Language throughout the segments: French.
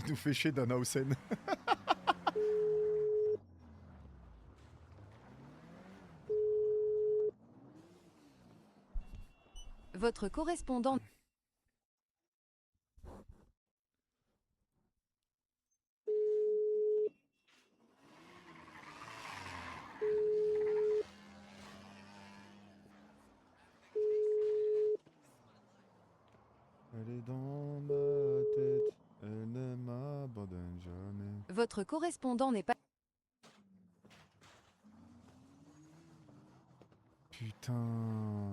nous fait chier Danhausen. Votre correspondant... Elle est dans ma tête, elle ne m'abandonne jamais. Votre correspondant n'est pas... Putain.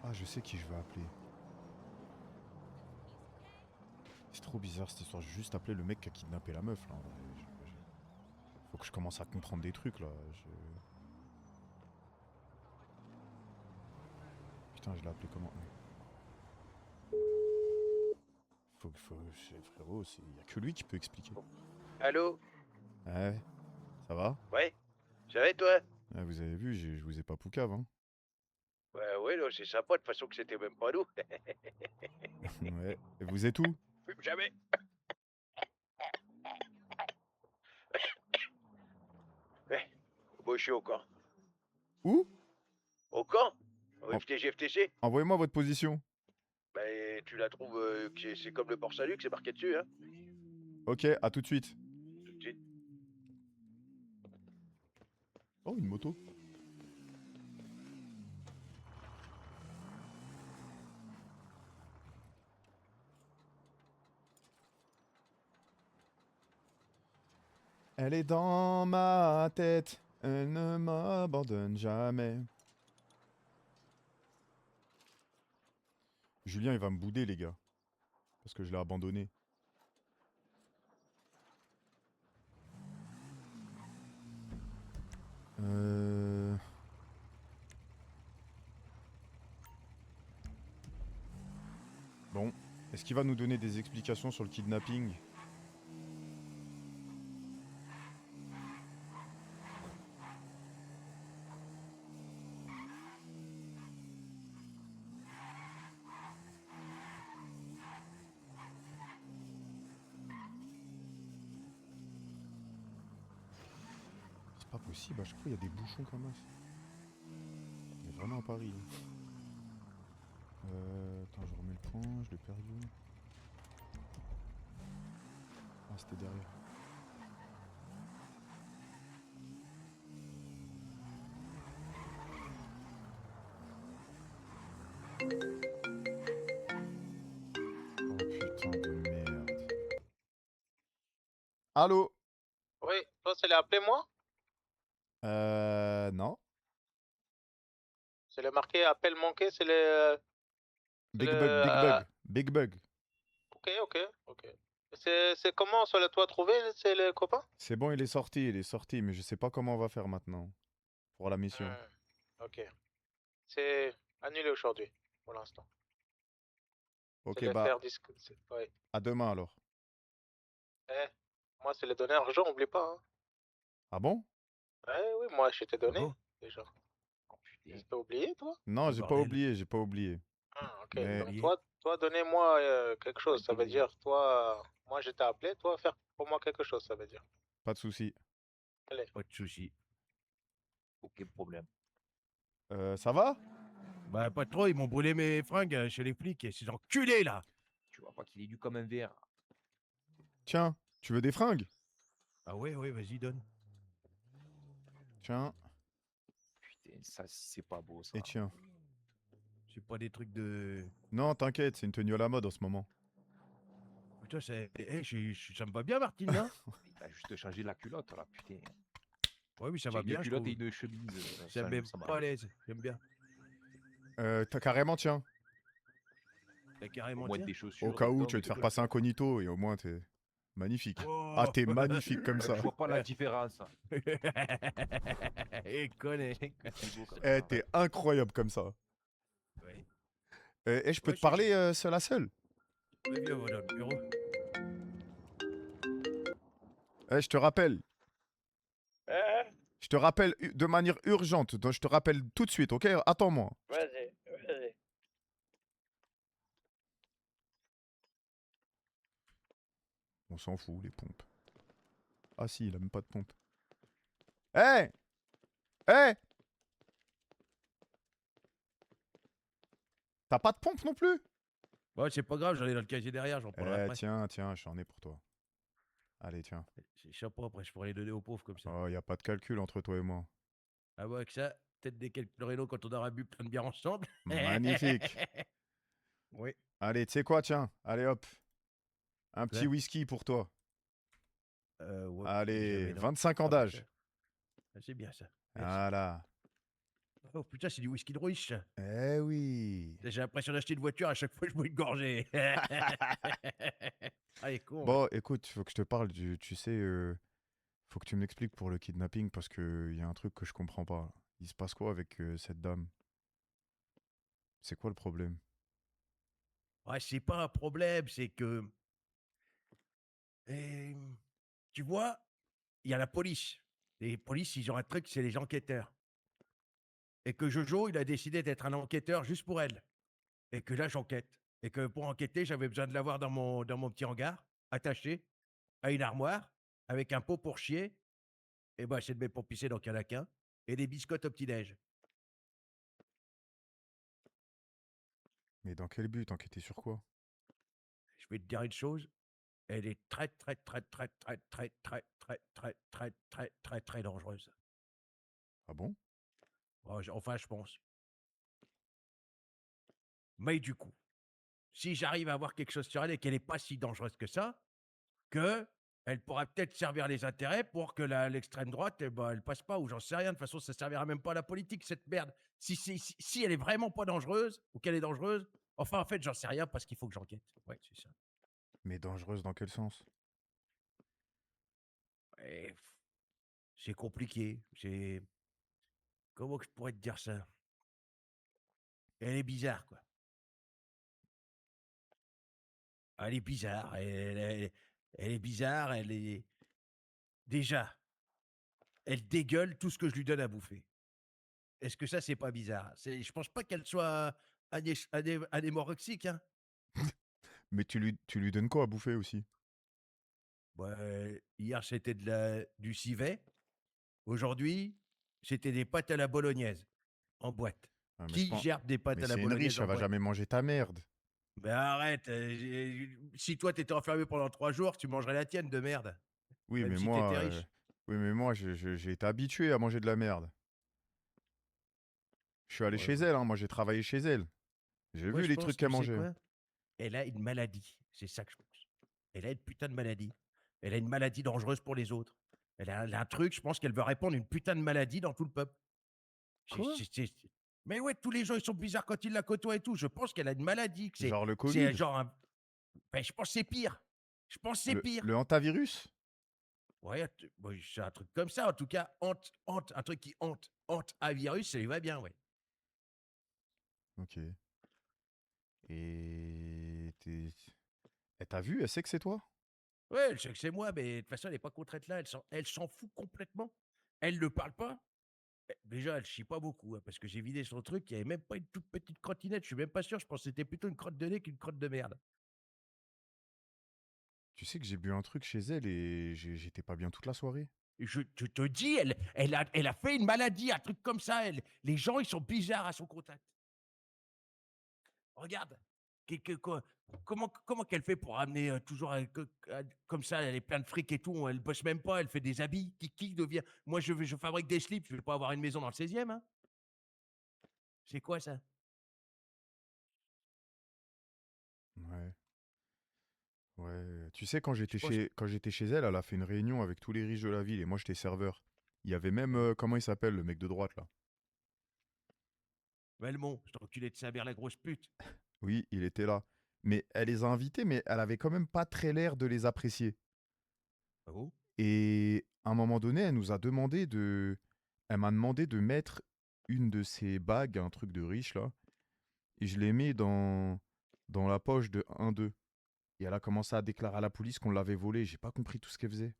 Ah, je sais qui je vais appeler. C'est trop bizarre cette histoire. Je vais juste appeler le mec qui a kidnappé la meuf là. Faut que je commence à comprendre des trucs là. Putain, je l'ai appelé comment? Frérot, y a que lui qui peut expliquer. Allô? Ouais, ça va? Ouais? Ça va et toi? Ouais, vous avez vu, je vous ai pas poucave, hein. Ouais, non, c'est sympa, de toute façon que c'était même pas nous. Ouais. Et vous êtes où? Fume jamais. Ouais, moi je suis au camp. Où? Au camp? Au En- FTG-FTC? Envoyez-moi votre position. Bah, tu la trouves, c'est comme le port salut que c'est marqué dessus, hein? Ok, à tout de suite. Tout de suite. Oh, une moto. Elle est dans ma tête, elle ne m'abandonne jamais. Julien, il va me bouder, les gars. Parce que je l'ai abandonné. Euh... Bon, est-ce qu'il va nous donner des explications sur le kidnapping? C'est pas possible, à chaque fois il y a des bouchons comme ça. On est vraiment à Paris. Attends, je remets le point, je l'ai perdu. Ah, c'était derrière. Oh putain de merde. Allô? Oui, toi, c'est appelé moi? Non. C'est le marqué appel manqué, c'est c'est Big bug, big bug, big bug. Ok. C'est comment sur le toit trouvé, c'est le copain? C'est bon, il est sorti, mais je sais pas comment on va faire maintenant. Pour la mission. Ok. C'est annulé aujourd'hui, pour l'instant. Ok, C'est le bah, faire disque. Ouais. à demain alors. Eh, moi, c'est le donner argent, oublie pas. Hein. Ah bon? Oui, moi, je t'ai donné, bon déjà. Oh putain. T'as oublié, toi? Non, Oh, j'ai pas bordel. oublié, j'ai pas oublié. Ok. Mais Donc, toi, donnez-moi quelque chose. Ça veut dire, toi, moi, je t'ai appelé, toi, faire pour moi quelque chose, ça veut dire. pas de souci. Allez. Pas de soucis. Aucun problème. Ça va? Bah, pas trop, ils m'ont brûlé mes fringues chez les flics et ces enculés là. Tu vois pas qu'il est dû comme un verre. Tiens, tu veux des fringues? Ah ouais, vas-y, donne. Tiens, Putain, ça c'est pas beau ça. et tiens. C'est pas des trucs de. Non, t'inquiète, c'est une tenue à la mode en ce moment. Putain, ça me va bien, Martine, là. Il a juste changé la culotte là, putain. Ouais, oui, ça J'ai va une bien, je culotte trouve. et une chemise. Ça me met pas à l'aise, j'aime bien. T'as carrément, tiens. T'as Au carrément, moins tiens. des chaussures. Au cas où, d'homme tu veux et te de faire classe. passer incognito et au moins t'es magnifique. Oh. Ah, t'es magnifique comme ça. Je vois pas la différence. Et connais. C'est beau comme Eh, ça. t'es incroyable comme ça. Ouais. Eh, je peux Ouais, te parler seul à seul? Ouais, viens, voilà, le numéro. Eh, je te rappelle. Hein? Je te rappelle de manière urgente. Donc, je te rappelle tout de suite, ok? Attends-moi. Vas-y. On s'en fout, les pompes. Ah si, il a même pas de pompe. Hé! Hé! T'as pas de pompe non plus? Ouais, c'est pas grave, j'en ai dans le casier derrière, j'en prendrai Eh, après. tiens, tiens, j'en ai pour toi. Allez, tiens. C'est chapeau, après, je pourrais les donner aux pauvres comme ça. Oh, y a pas de calcul entre toi et moi. Ah ouais, que ça, peut-être des quelques rénaux quand on aura bu plein de bière ensemble. Magnifique. Oui. Allez, tu sais quoi, tiens. Allez, hop. Un petit Ouais. whisky pour toi. Ouais, Allez, jamais, non. 25 ans Ah, bah, d'âge. ah, c'est bien ça. Merci. Voilà. Oh putain, c'est du whisky de riche. Eh oui. J'ai l'impression d'acheter une voiture à chaque fois que je bois une gorgée. Ah, il est con. Bon, écoute, faut que je te parle. Tu sais, faut que tu m'expliques pour le kidnapping parce que y a un truc que je comprends pas. Il se passe quoi avec cette dame? C'est quoi le problème? Ouais, c'est pas un problème, c'est que. eh, tu vois, il y a la police. Les polices, ils ont un truc, c'est les enquêteurs. Et que Jojo, il a décidé d'être un enquêteur juste pour elle. Et que là, j'enquête. Et que pour enquêter, j'avais besoin de l'avoir dans mon petit hangar, attaché à une armoire, avec un pot pour chier. Et ben, c'est de mettre pour pisser dans Calaquin. Et des biscottes au petit-déj. Mais dans quel but? Enquêter sur quoi? Je vais te dire une chose. Elle est très, très, très, très, très, très, très, très, très, très, très, très, très dangereuse. Ah bon? Oh, enfin, je pense. Mais du coup, si j'arrive à avoir quelque chose sur elle et qu'elle n'est pas si dangereuse que ça, que elle pourra peut-être servir les intérêts pour que l'extrême droite, eh ben, elle passe pas, ou j'en sais rien. De toute façon, ça servira même pas à la politique, cette merde. Si elle est vraiment pas dangereuse, ou qu'elle est dangereuse, enfin, en fait, j'en sais rien parce qu'il faut que j'enquête. Ouais, c'est ça. Mais dangereuse dans quel sens? Et, c'est compliqué. C'est. Comment que je pourrais te dire ça? Elle est bizarre, quoi. Elle est bizarre. Elle est bizarre. Elle est. Déjà, elle dégueule tout ce que je lui donne à bouffer. Est-ce que ça, c'est pas bizarre? Je pense pas qu'elle soit anémoroxique, hein. Mais tu lui donnes quoi à bouffer aussi? Bah, hier, c'était du civet. Aujourd'hui, c'était des pâtes à la bolognaise en boîte. Ah, mais je Qui pense. gère des pâtes Mais à la c'est une bolognaise riche, en elle va boîte? jamais manger ta merde. Mais arrête, si toi, t'étais enfermé pendant 3 jours, tu mangerais la tienne de merde. Oui, Même mais si moi, t'étais riche. oui, mais moi, j'ai été habitué à manger de la merde. Je suis allé Ouais, chez ouais. elle, hein, moi j'ai travaillé chez elle. J'ai Moi, vu je les trucs pense, tu qu'elle sais mangeait, hein. quoi? Elle a une maladie. C'est ça que je pense. Elle a une putain de maladie. Elle a une maladie dangereuse pour les autres. Elle a un truc, je pense qu'elle veut répandre une putain de maladie dans tout le peuple. Quoi? Mais ouais, tous les gens, ils sont bizarres quand ils la côtoient et tout. Je pense qu'elle a une maladie, Genre le que c'est Covid? genre un. Ben, je pense que c'est pire. Je pense que c'est pire. Le hantavirus? Ouais, bon, c'est un truc comme ça, en tout cas, un truc qui hante un virus, ça lui va bien, ouais. Ok. Et elle t'a vu? Elle sait que c'est toi? Ouais, elle sait que c'est moi, mais de toute façon, elle n'est pas contre être là, elle s'en fout complètement. Elle ne parle pas. Déjà, elle chie pas beaucoup, hein, parce que j'ai vidé son truc, il n'y avait même pas une toute petite crottinette, je suis même pas sûr, je pense que c'était plutôt une crotte de nez qu'une crotte de merde. Tu sais que j'ai bu un truc chez elle et j'étais pas bien toute la soirée. Je te dis, elle a fait une maladie, un truc comme ça. Les gens, ils sont bizarres à son contact. Regarde, quoi, comment qu'elle fait pour ramener toujours comme ça, elle est pleine de fric et tout, elle bosse même pas, elle fait des habits. Qui devient. Moi, je fabrique des slips, je vais pas avoir une maison dans le 16e, hein. C'est quoi ça? Ouais. Ouais. Tu sais, Je pense. quand j'étais chez elle, elle a fait une réunion avec tous les riches de la ville et moi j'étais serveur. Il y avait même, Ouais. comment il s'appelle, le mec de droite là? Belmont, je t'enculé de sa mère, la grosse pute. Oui, il était là. Mais elle les a invités, mais elle avait quand même pas très l'air de les apprécier. Ah bon? Et à un moment donné, elle m'a demandé de mettre une de ses bagues, un truc de riche là, et je l'ai mis dans la poche de un d'eux. Et elle a commencé à déclarer à la police qu'on l'avait volé. J'ai pas compris tout ce qu'elle faisait.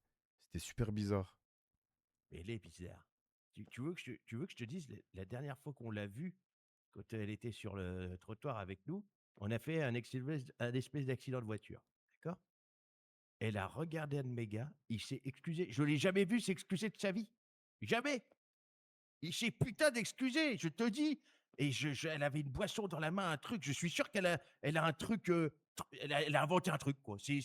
C'était super bizarre. Elle est bizarre. Tu veux que je te dise, la dernière fois qu'on l'a vue, quand elle était sur le trottoir avec nous, on a fait un espèce d'accident de voiture. D'accord? Elle a regardé un de mes gars, il s'est excusé. Je l'ai jamais vu s'excuser de sa vie. Jamais. Il s'est putain d'excusé, je te dis. Et elle avait une boisson dans la main, un truc. Je suis sûr elle a un truc. Elle a inventé un truc, quoi. C'est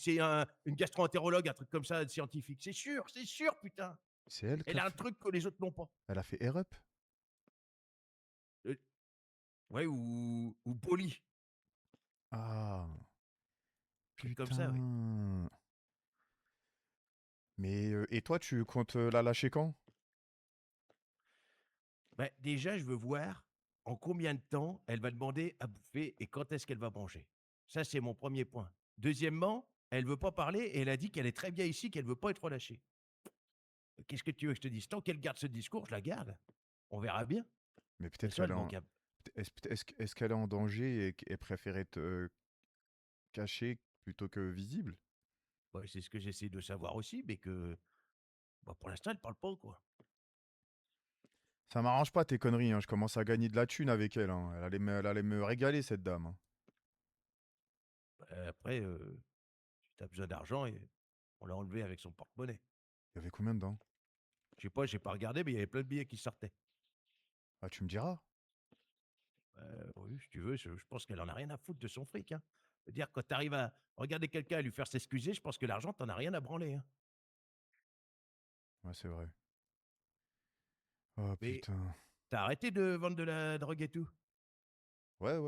une gastro-entérologue, un truc comme ça, scientifique. C'est sûr, putain. C'est elle qui Elle a a un fait... truc que les autres n'ont pas. Elle a fait Air Up? Euh, ouais, ou Poli. Ah, Un truc comme ça, ouais. putain. Mais et toi, tu comptes la lâcher quand? Bah, déjà, je veux voir en combien de temps elle va demander à bouffer et quand est-ce qu'elle va manger. Ça, c'est mon premier point. Deuxièmement, elle veut pas parler et elle a dit qu'elle est très bien ici, qu'elle veut pas être relâchée. Qu'est-ce que tu veux que je te dise? Tant qu'elle garde ce discours, je la garde. On verra bien. Mais C'est peut-être ça qu'elle le est en... bancable. Est-ce qu'elle est en danger et qu'elle préfère être cachée plutôt que visible? Ouais, c'est ce que j'essaie de savoir aussi, mais que bah, pour l'instant, elle parle pas, quoi. Ça m'arrange pas tes conneries, hein. Je commence à gagner de la thune avec elle, hein. Elle allait me régaler, cette dame, hein. Après, si t'as besoin d'argent, et on l'a enlevé avec son porte-monnaie. Il y avait combien dedans? Je sais pas, j'ai pas regardé, mais il y avait plein de billets qui sortaient. Ah, tu me diras. Oui, si tu veux, je pense qu'elle en a rien à foutre de son fric, hein. Je veux dire, quand tu arrives à regarder quelqu'un et lui faire s'excuser, je pense que l'argent, t'en as rien à branler, hein. Ouais, c'est vrai. Oh Mais putain. t'as arrêté de vendre de la drogue et tout? Ouais.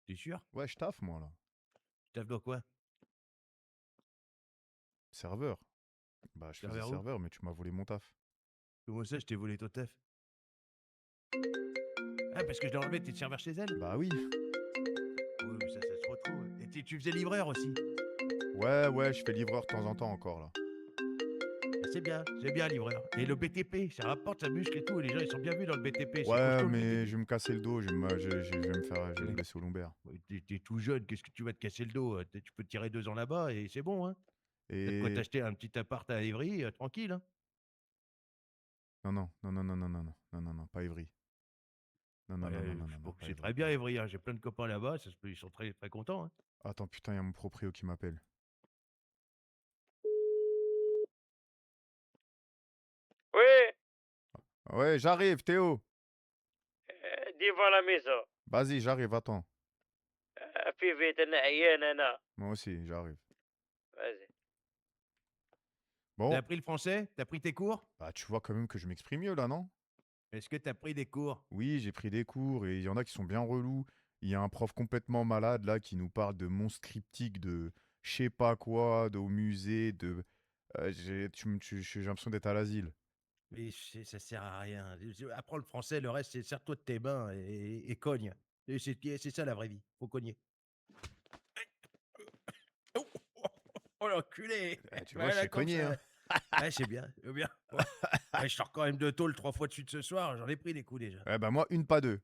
T'es sûr? Ouais, je taffe, moi, là. Tu taffes dans quoi? Serveur. Bah, je faisais Serveur où? serveur, mais tu m'as volé mon taf. Comment ça, je t'ai volé ton taf? Ah, parce que je l'ai enlevé, t'es serveur chez elle? Bah oui. Oui, mais ça se retrouve. Et tu faisais livreur aussi? Ouais, je fais livreur de temps en temps encore, là. Ah, c'est bien, livreur. Et le BTP, ça rapporte, ça muscle et tout, et les gens, ils sont bien vus dans le BTP, c'est Ouais, costaud le mais BTP. je vais me casser le dos, je vais me faire, je vais me blesser au lombaire. Ouais, t'es tout jeune, qu'est-ce que tu vas te casser le dos? Tu peux te tirer 2 ans là-bas et c'est bon, hein? T'as de quoi Et t'acheter un petit appart à Évry, tranquille, hein? non, pas Ivry. Ouais, Pas c'est Ivry, très pas bien Ivry. Évry, hein, j'ai plein de copains là-bas, ils sont très, très contents, hein. Attends, putain, il y a mon proprio qui m'appelle. Oui, Ouais, j'arrive, Théo. devant la maison. Vas-y, j'arrive, attends. في بيت انا عيان انا. Moi aussi, j'arrive. Vas-y. Bon, T'as appris le français? T'as pris tes cours? bah tu vois quand même que je m'exprime mieux là, non? Est-ce que t'as pris des cours? Oui, j'ai pris des cours et il y en a qui sont bien relous. Il y a un prof complètement malade là qui nous parle de monstres cryptiques, de je sais pas quoi, au musée, de... j'ai l'impression d'être à l'asile. Mais ça sert à rien. Apprends le français, le reste, c'est serre-toi de tes mains et cogne. Et c'est ça la vraie vie, faut cogner. Oh, oh l'enculé! Tu vois, je Voilà sais comme cogner, hein. ça. Ouais, c'est bien. Ouais. Ouais, je sors quand même de tôle 3 fois de suite ce soir, j'en ai pris des coups déjà. Ouais, bah moi, une pas deux.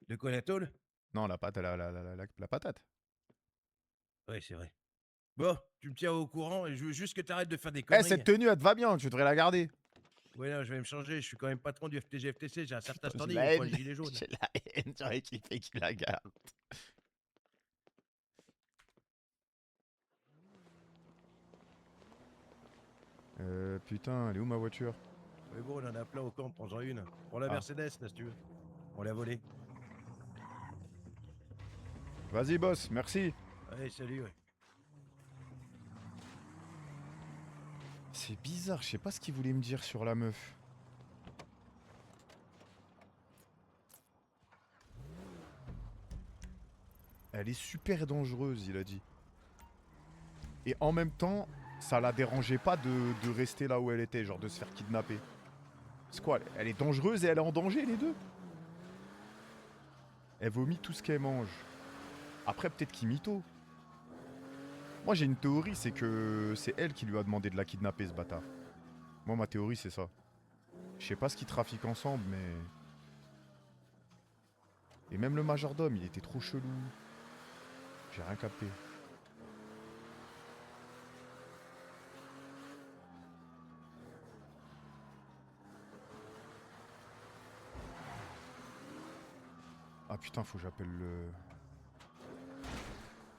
De quoi la tôle? Non, la patate, la patate. Ouais, c'est vrai. Bon, tu me tiens au courant et je veux juste que tu arrêtes de faire des Eh, conneries. cette tenue, elle te va bien, tu devrais la garder. Ouais, non, je vais me changer, je suis quand même patron du FTG-FTC, j'ai un certain Putain, j'ai standing, la il faut un haine. gilet jaune. J'ai la haine sur l'équipe qui la garde. Putain, elle est où ma voiture? Mais bon, on en a plein au camp, prends-en une. Prends la Ah. Mercedes, là, si tu veux. On l'a volée. Vas-y, boss, merci. Allez, salut, ouais. C'est bizarre, je sais pas ce qu'il voulait me dire sur la meuf. Elle est super dangereuse, il a dit. Et en même temps, ça la dérangeait pas de rester là où elle était, genre de se faire kidnapper. C'est quoi? Elle est dangereuse et elle est en danger, les deux? Elle vomit tout ce qu'elle mange. Après, peut-être qu'il mytho. Moi, j'ai une théorie, c'est que c'est elle qui lui a demandé de la kidnapper, ce bâtard. Moi, ma théorie, c'est ça. Je sais pas ce qu'ils trafiquent ensemble, mais... Et même le majordome, il était trop chelou. J'ai rien capté. Ah putain, faut que j'appelle le...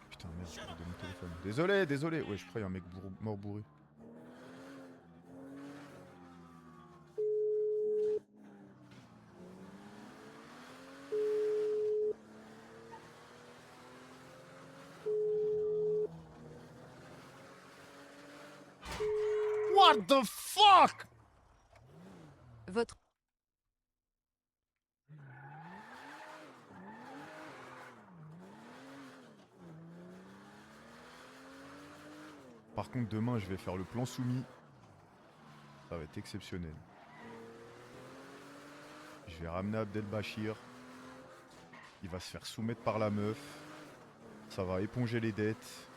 Putain, merde. J'ai donné mon téléphone. Désolé, désolé. Ouais, je crois qu'il y a un mec mort bourré. What the fuck? Votre Par contre, demain, je vais faire le plan soumis. Ça va être exceptionnel. Je vais ramener Abdelbachir. Il va se faire soumettre par la meuf. Ça va éponger les dettes.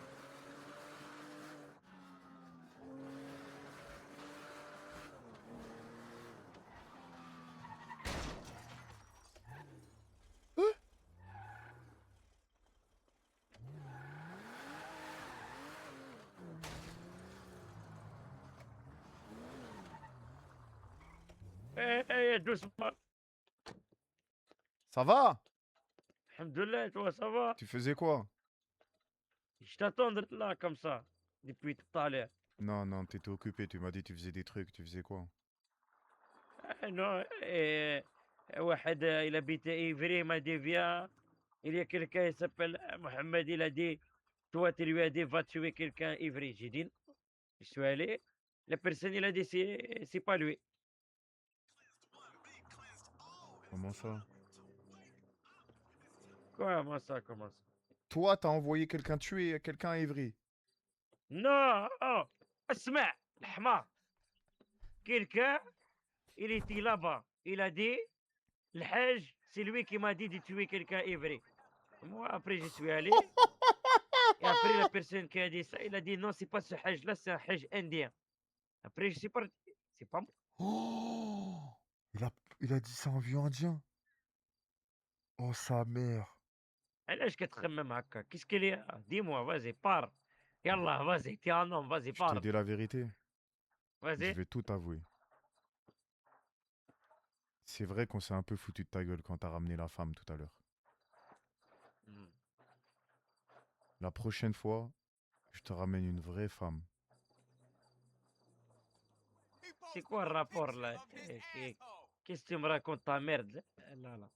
doucement. Ça va? Alhamdoulilah, toi, ça va? Tu faisais quoi? Je t'attends d'être là comme ça, depuis tout à l'heure. Non, non, t'étais occupé. Tu m'as dit que tu faisais des trucs. Tu faisais quoi? Non, واحد il habite à Ivry, il m'a dit viens. Il y a quelqu'un qui s'appelle Mohamed, il a dit toi tu lui as dit va tuer quelqu'un à Ivry. J'ai dit non. Je suis allé, la personne il a dit c'est pas lui. Comment ça? Comment ça, comment ça? Toi, t'as envoyé quelqu'un tuer quelqu'un à Évry. Non, oh, اسمع الحمار. Quelqu'un, il était là-bas. Il a dit le Hajj, c'est lui qui m'a dit de tuer quelqu'un à Ivry. Moi, après, je suis allé. Et après, la personne qui a dit ça, il a dit non, c'est pas ce Hajj-là, c'est un Hajj indien. Après, je suis parti. C'est pas moi. Oh, il a dit ça en vieux indien. Oh, sa mère. علاش كتخمم هكا qu'est-ce qu'il y a dis-moi vas-y parle يلا vas-y t'es un homme vas-y Je te parle dis la vérité. Je vas-y vais tout avouer. C'est vrai qu'on s'est un peu foutu de ta gueule quand t'as ramené la femme tout à l'heure. Hmm. La prochaine fois, je te ramène une vraie femme. c'est quoi le rapport là qu'est-ce que tu me racontes ta merde là là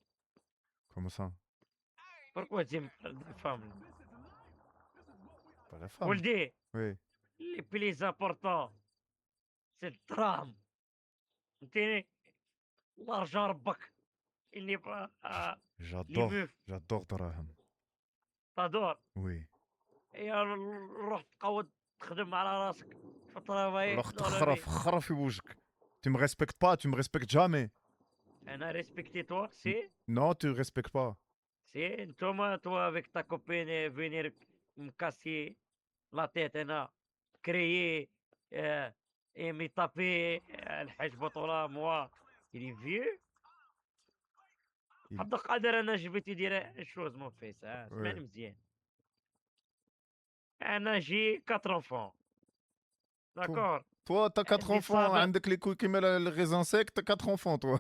Comment ça? pourquoi tu me parles de femme Pas la femme. ولدي Oui. les plus important c'est le tram فهمتيني l'argent ربك il n'est pas les J'adore. meufs J'adore Daraham. t'adores Oui. يا روح تقود تخدم على راسك في travailler Alors, dans la vie. خرف يبوجك. Tu me respectes pas, tu me respectes jamais. انا respecté toi si Non, tu respectes pas. Si, toi avec ta copine venir me casser la tête, crier et me taper, الحاج بطولة, moi, il est vieux. Il- حد قادر انا جبت يدير une chose mon fils, اسمعني Ouais. مزيان. انا جي 4 enfants. D'accord. Toi, t'as 4 Des enfants. sabres. عندك les couilles qui mettent le raisin sec, t'as 4 enfants, toi.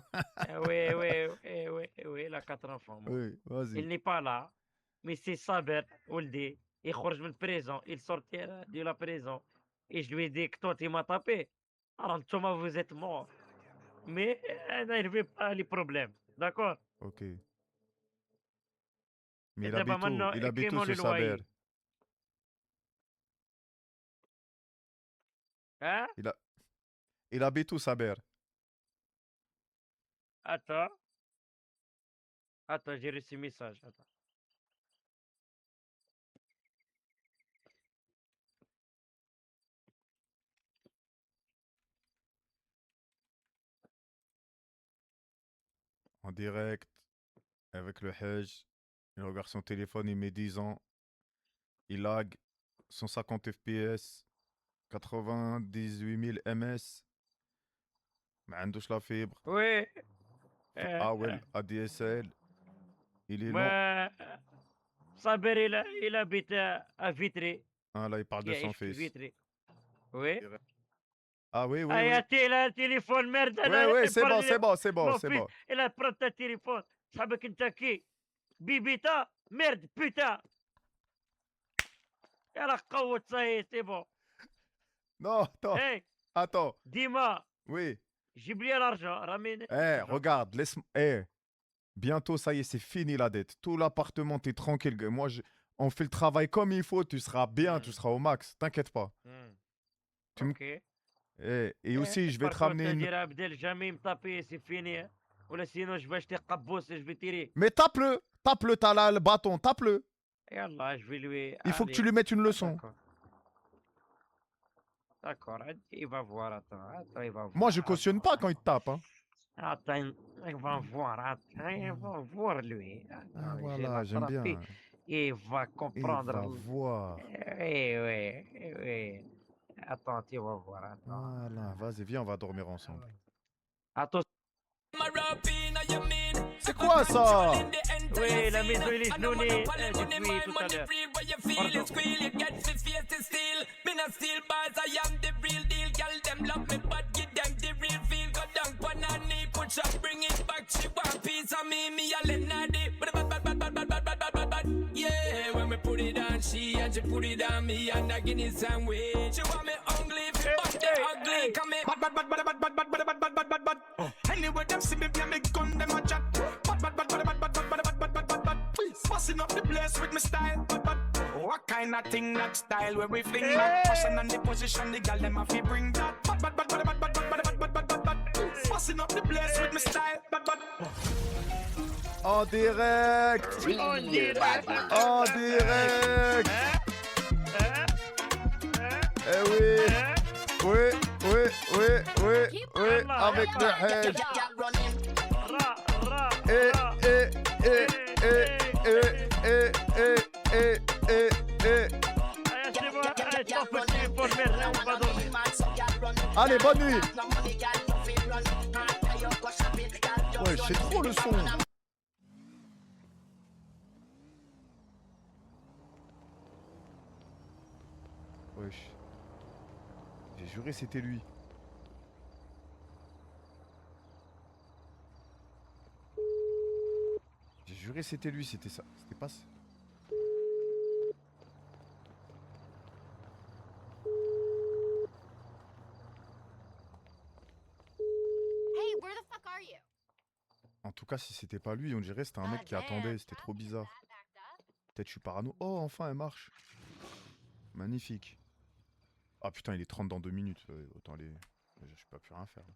Oui, il a 4 enfants. moi. Oui, vas-y. Il n'est pas là, mais c'est Saber, ولدي, il خرج من prison, il sortait de la prison, et je lui ai dit que toi tu m'as tapé, alors Thomas vous êtes mort. Mais n'arrivez pas les problèmes, d'accord? Ok. Mais Et il d'abord habite où? maintenant, Il habite où, écris-moi ce le loyer. Saber? Hein? Il habite où, Saber? Attends. Attends, j'ai reçu un message. Attends. En direct, avec le Hajj. Il regarde son téléphone, il met 10 ans. Il lag 150 FPS, 98 000 MS. ما عندوش la fibre. Oui. AOL, ADSL. Il est long. Mais Saber, il habite à Vitry. Ah, là, il parle de son يعيش في fils. Vitry. Oui. Ah oui, oui, Ah, oui. il a un téléphone, merde. Oui, oui, c'est bon, c'est bon, c'est bon, Mon c'est fils, bon. il a pris ta téléphone. صاحبك انت كي بيبيتا ميرد بوتا يلا قوت صاي سي بون. Non, attends, Hey, attends. Dima, Oui. جيب لي l'argent, ramène. Regarde, laisse-moi. Bientôt, ça y est, c'est fini la dette. Tout l'appartement, t'es tranquille. Moi, on fait le travail comme il faut. Tu seras bien, tu seras au max. T'inquiète pas. Tu me- Ok. Et aussi, je vais te Par contre, ramener une. dire à Abdel, jamais me taper, c'est fini. Hein. Ou là, sinon, je vais acheter Qabbous et je vais tirer. Mais tape-le. Tape-le, t'as là le bâton. Tape-le. Et Allah, je vais lui. Il faut que Allez. tu lui mettes une Ah, leçon. D'accord. D'accord, il va voir, attends, il va voir. Moi, je cautionne pas quand il te tape. Hein. Attends, il va voir, attends, il va voir lui. Ah, Attends, je vais voilà, j'aime l'attraper. bien. Il va Il comprendre. va voir. Oui. Attends, tu vas voir. Attends. Voilà, vas-y, viens, on va dormir ensemble. Attends. C'est quoi ça? Oui, la maison il est genounée. Depuis tout à l'heure. Pardon. Yeah, when me put it on she and she put it on me and I give it sandwich. She want me ugly, but they ugly. Come me bad. Anyway, them see me play me gun, them a chat. Bad. Passing up the place with me style. Bad. What kind of thing that style where we fling back? Fashion and the position, the girl them have to bring that. Bad. Passing up the place with me style. Bad. En direct. On dirait. En direct. Eh oui. Oui. Avec le Hajj. Ra. C'est bon, t'en peux pour faire, on va dormir. Allez, bonne nuit. Ouais, c'est trop le son. Wesh. J'ai juré c'était lui. J'ai juré c'était lui, c'était ça. C'était pas ça. Hey, where the fuck are you? En tout cas, si c'était pas lui, on dirait c'était un mec qui attendait, c'était trop bizarre. Peut-être je suis parano. Oh, enfin elle marche. Magnifique. Ah putain, il est 30 dans 2 minutes. Autant aller. Je peux plus rien faire là.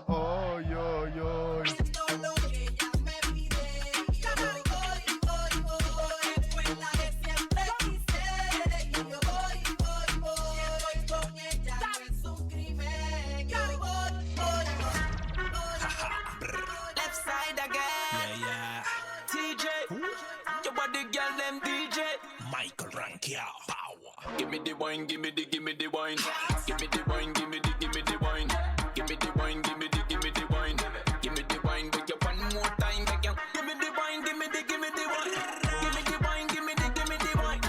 Oh yo. Michael Rankia power. Give me the wine, give me the wine. Give me the wine, give me the wine. Give me the wine, give me the wine. Give me the wine, make you one more time, make you. Give me the wine, give me the wine. Give me the wine, give me the wine.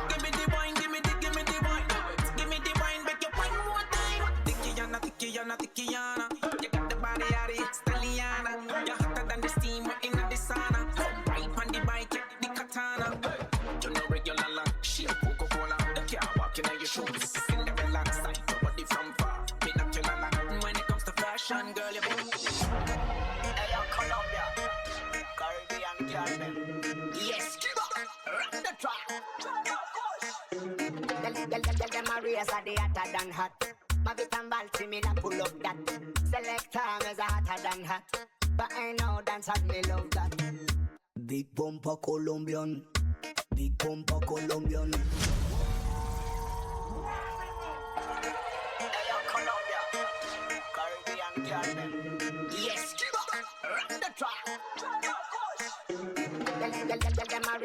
Give me the wine, give me the wine. Give me the wine, make you one more time. Tikiana. You got the body out of Italiana. You're hotter than the steam, we're in the sauna. Right on the bike, the katana. You know regular like shit, Coca-Cola. The car walking on your shoes. Cinderella, sight your body from far. Be natural like when it comes to fashion, girl, you Hey, yo, Colombia, Caribbean girl, yes, run the track. Them a race are the hotter than hot. Mavit and Baltimore pull up that. Select time is hotter than hot. But I know dance had me love that. Big bumper Colombian. Big bumper Colombian. Hey, yo, Colombia, Caribbean girl, yes, run the track. Them a